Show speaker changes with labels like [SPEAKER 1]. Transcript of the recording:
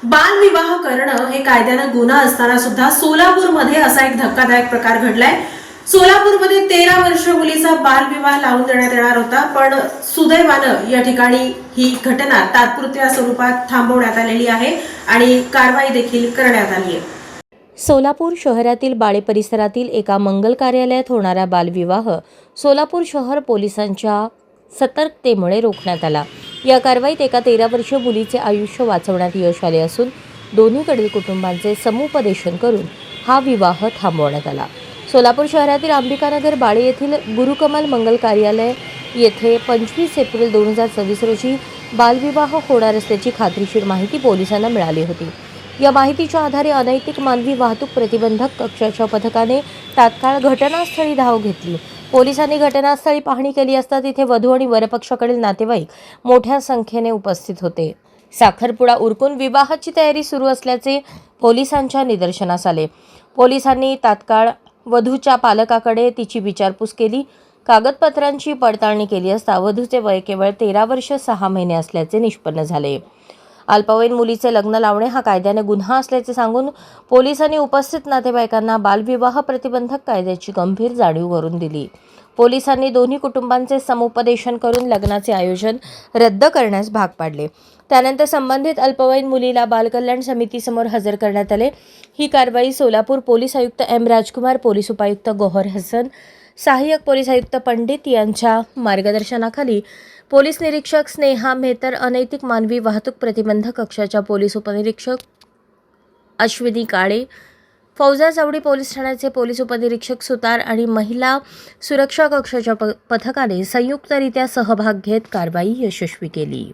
[SPEAKER 1] बालविवाह करणं हे कायद्यानं गुन्हा असताना सुद्धा सोलापूरमध्ये असा एक धक्कादायक प्रकार घडलाय। सोलापूरमध्ये 13 वर्ष मुलीचा बालविवाह लावून देण्यात येणार होता, पण सुदैवानं या ठिकाणी ही घटना तात्पुरत्या स्वरूपात थांबवण्यात आलेली आहे आणि कारवाई देखील करण्यात आली आहे।
[SPEAKER 2] सोलापूर शहरातील बाळे परिसरातील एका मंगल कार्यालयात होणारा बालविवाह सोलापूर शहर पोलिसांच्या सतर्कतेमुळे रोखण्यात आला। या कारवाईत एका 13 वर्षीय मुलीचे आयुष्य वाचवण्यात यश आले असून दोन्हीकडील कुटुंबांचे समुपदेशन करून हा विवाह थांबवण्यात आला। सोलापूर शहरातील अंबिकानगर बाळे येथील गुरुकमल मंगल कार्यालय येथे 25 एप्रिल 2024 रोजी बालविवाह होणार असल्याची खात्रीशीर माहिती पोलिसांना मिळाली होती। या माहितीच्या आधारे अनैतिक मानवी वाहतूक प्रतिबंधक कक्षाच्या पथकाने तात्काळ घटनास्थळी धाव घेतली। पोलिसांनी घटनास्थळी पाहणी केली असता तिथे वधू आणि वरपक्षाकडील नातेवाईक मोठ्या संख्येने उपस्थित होते। साखरपुडा उरकून विवाहाची तयारी सुरू असल्याचे पोलिसांच्या निदर्शनास आले। पोलिसांनी तात्काळ वधूच्या पालकाकडे तिची विचारपूस केली। कागदपत्रांची पडताळणी केली असता वधूचे वय केवळ 13 वर्ष 6 महिने असल्याचे निष्पन्न झाले। अल्पवयीन मुलीचे लग्न लावणे हा कायद्याने गुन्हा असल्याचे सांगून पोलिसांनी उपस्थित नातेवाईकांना बालविवाह प्रतिबंधक कायद्याची गंभीर जाणीव करून दिली। पोलिसांनी दोन्ही कुटुंबांचे समुपदेशन करून लग्नाचे आयोजन रद्द करण्यास भाग पाडले। त्यानंतर संबंधित अल्पवयीन मुलीला बालकल्याण समितीसमोर हजर करण्यात आले। ही कारवाई सोलापूर पोलीस आयुक्त एम राजकुमार, पोलीस उपायुक्त गौहर हसन, सहाय्यक पोलीस आयुक्त पंडित यांच्या मार्गदर्शनाखाली पोलीस निरीक्षक स्नेहा मेहतर, अनैतिक मानवी वाहतूक प्रतिबंधक कक्षाच्या पोलीस उपनिरीक्षक अश्विनी काळे, फौजा चौडी पोलीस ठाण्याचे पोलीस उपनिरीक्षक सुतार आणि महिला सुरक्षा कक्षाच्या पथकाने संयुक्तरित्या सहभाग घेत कारवाई यशस्वी केली।